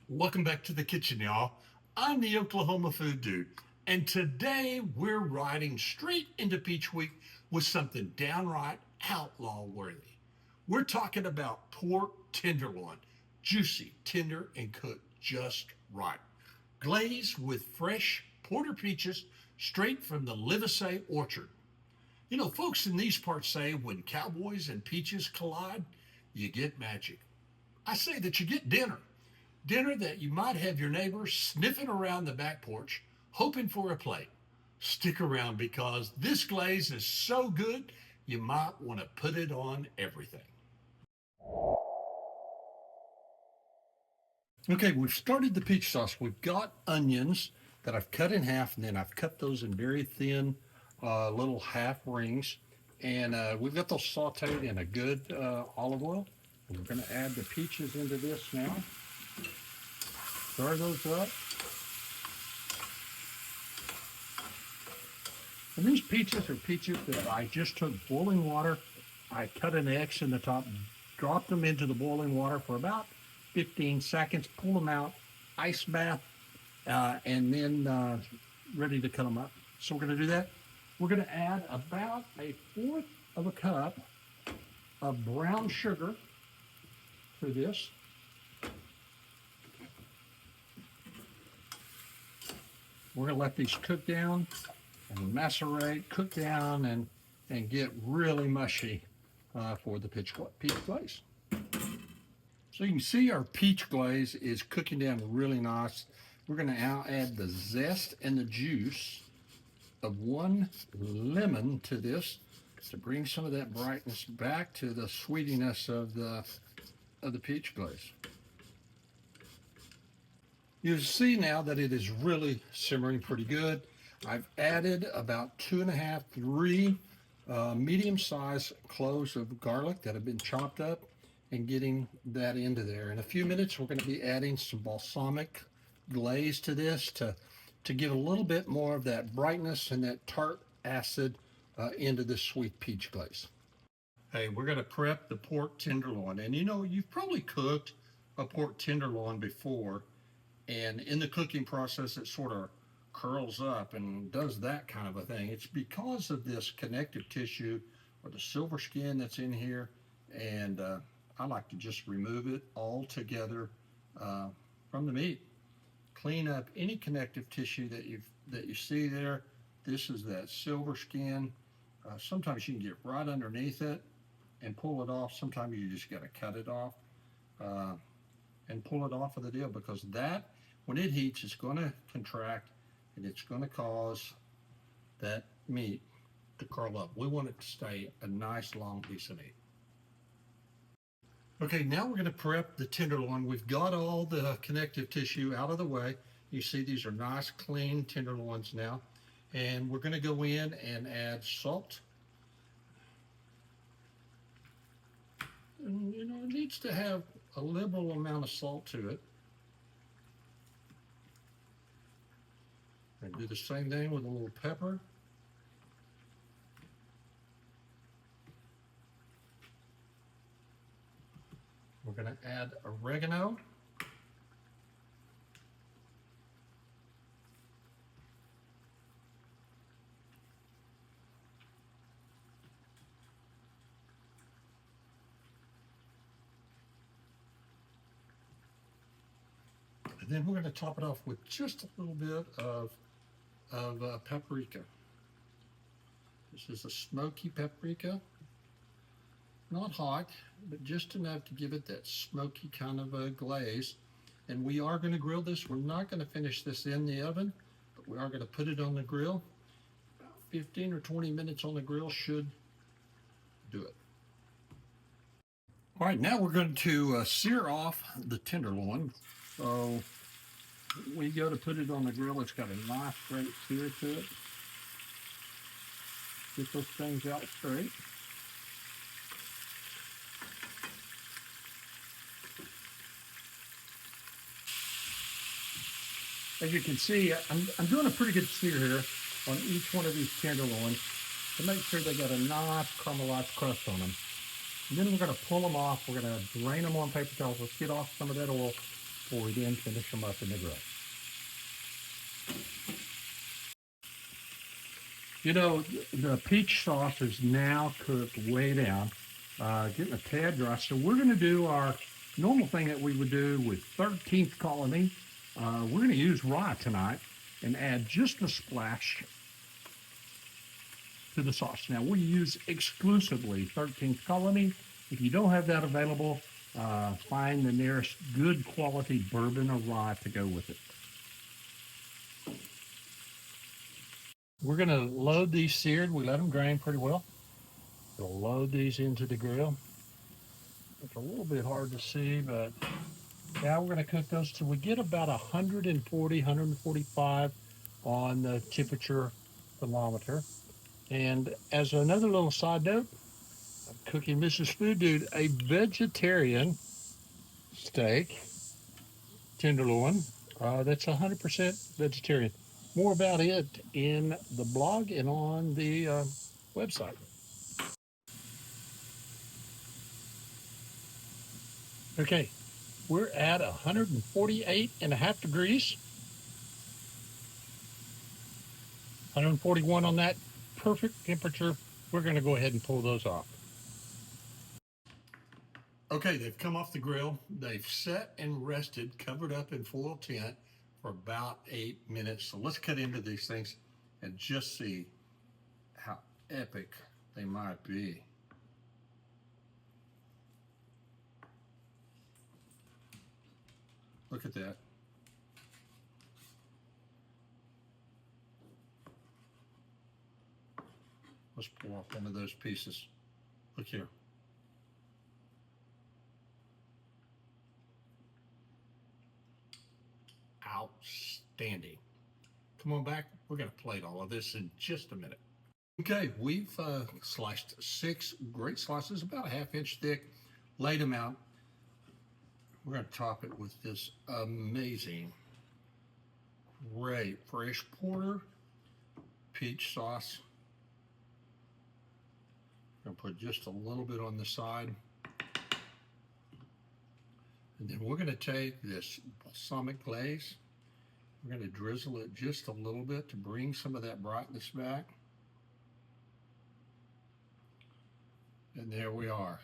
Welcome back to the kitchen, y'all. I'm the Oklahoma Food Dude, and today we're riding straight into Peach Week with something downright outlaw worthy. We're talking about pork tenderloin, juicy, tender, and cooked just right. Glazed with fresh porter peaches straight from the Livesay Orchard. You know, folks in these parts say when cowboys and peaches collide, you get magic. I say that you get dinner. Dinner that you might have your neighbors sniffing around the back porch, hoping for a plate. Stick around because this glaze is so good, you might want to put it on everything. Okay, we've started the peach sauce. We've got onions that I've cut in half, and then I've cut those in very thin little half rings. And we've got those sauteed in a good olive oil. And we're going to add the peaches into this now. Stir those up. And these peaches are peaches that I just took boiling water. I cut an X in the top, dropped them into the boiling water for about 15 seconds, pull them out, ice bath, and then ready to cut them up. So we're going to do that. We're going to add about 1/4 of a cup of brown sugar to this. We're going to let these cook down and macerate, cook down, and get really mushy for the peach glaze. So you can see our peach glaze is cooking down really nice. We're going to now add the zest and the juice of 1 lemon to this to bring some of that brightness back to the sweetiness of the peach glaze. You see now that it is really simmering pretty good. I've added about 2.5, 3 medium-sized cloves of garlic that have been chopped up and getting that into there. In a few minutes, we're going to be adding some balsamic glaze to this to give a little bit more of that brightness and that tart acid into this sweet peach glaze. Hey, we're going to prep the pork tenderloin. And you know, you've probably cooked a pork tenderloin before, and in the cooking process, it sort of curls up and does that kind of a thing. It's because of this connective tissue or the silver skin that's in here, and I like to just remove it all together from the meat. Clean up any connective tissue that you see there. This is that silver skin. Sometimes you can get right underneath it and pull it off. Sometimes you just got to cut it off and pull it off of the deal, because that, when it heats, it's going to contract and it's going to cause that meat to curl up. We want it to stay a nice long piece of meat. Okay, now we're going to prep the tenderloin. We've got all the connective tissue out of the way. You see these are nice, clean tenderloins now. And we're going to go in and add salt. And, you know, it needs to have a liberal amount of salt to it. And do the same thing with a little pepper. We're going to add oregano. And then we're going to top it off with just a little bit of paprika. This is a smoky paprika. Not hot, but just enough to give it that smoky kind of a glaze. And we are going to grill this. We're not going to finish this in the oven, but we are going to put it on the grill. About 15 or 20 minutes on the grill should do it. All right, now we're going to sear off the tenderloin. So we go to put it on the grill. It's got a nice straight sear to it. Get those things out straight. As you can see, I'm doing a pretty good sear here on each one of these tenderloins to make sure they got a nice caramelized crust on them. And then we're going to pull them off. We're going to drain them on paper towels. Let's get off some of that oil. before we then finish them up in the grill. You know, the peach sauce is now cooked way down, getting a tad dry. So we're going to do our normal thing that we would do with 13th Colony. We're going to use rye tonight and add just a splash to the sauce. Now we use exclusively 13th Colony. If you don't have that available, find the nearest good quality bourbon or rye to go with it. We're going to load these seared. We let them drain pretty well. We'll load these into the grill. It's a little bit hard to see, but now we're going to cook those till we get about 140, 145 on the temperature thermometer. And as another little side note, I'm cooking Mrs. Food Dude a vegetarian steak, tenderloin. That's 100% vegetarian. More about it in the blog and on the website. Okay, we're at 148.5 degrees. 141 on that perfect temperature. We're going to go ahead and pull those off. Okay, they've come off the grill. They've set and rested, covered up in foil tint for about 8 minutes. So let's cut into these things and just see how epic they might be. Look at that. Let's pull off one of those pieces. Look here. Outstanding. Come on back. We're going to plate all of this in just a minute. Okay, we've sliced 6 great slices, about a ½ inch thick, laid them out. We're going to top it with this amazing, great fresh porter peach sauce. I'm going to put just a little bit on the side. And then we're going to take this balsamic glaze. We're going to drizzle it just a little bit to bring some of that brightness back. And there we are.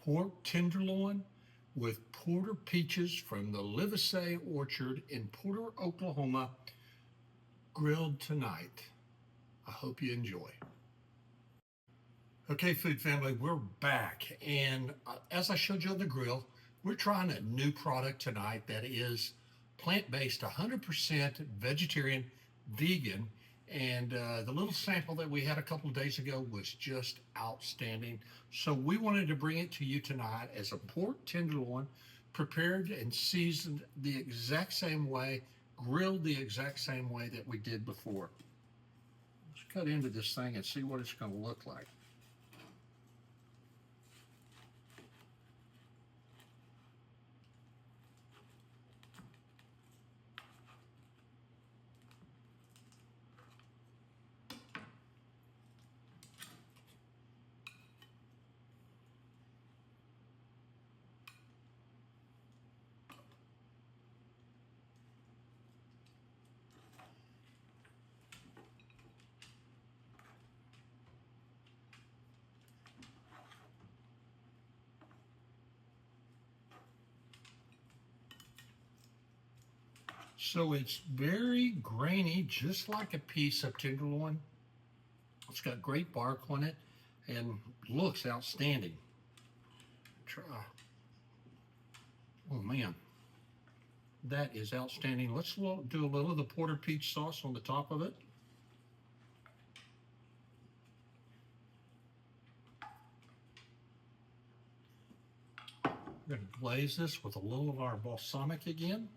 Pork tenderloin with Porter peaches from the Livesay Orchard in Porter, Oklahoma, grilled tonight. I hope you enjoy. Okay, food family, we're back. And as I showed you on the grill, we're trying a new product tonight that is plant-based, 100% vegetarian, vegan. And the little sample that we had a couple of days ago was just outstanding. So we wanted to bring it to you tonight as a pork tenderloin, prepared and seasoned the exact same way, grilled the exact same way that we did before. Let's cut into this thing and see what it's going to look like. So it's very grainy, just like a piece of tenderloin. It's got great bark on it and looks outstanding. Try. Oh man, that is outstanding. Let's do a little of the Porter peach sauce on the top of it. We're going to glaze this with a little of our balsamic again.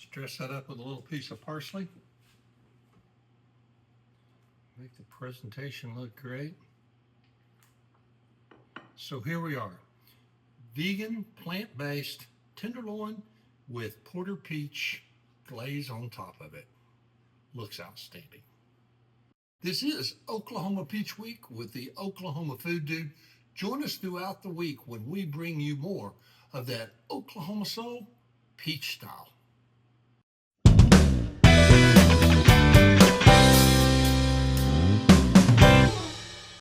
Dress that up with a little piece of parsley. Make the presentation look great. So here we are. Vegan, plant-based tenderloin with porter peach glaze on top of it. Looks outstanding. This is Oklahoma Peach Week with the Oklahoma Food Dude. Join us throughout the week when we bring you more of that Oklahoma soul, peach style.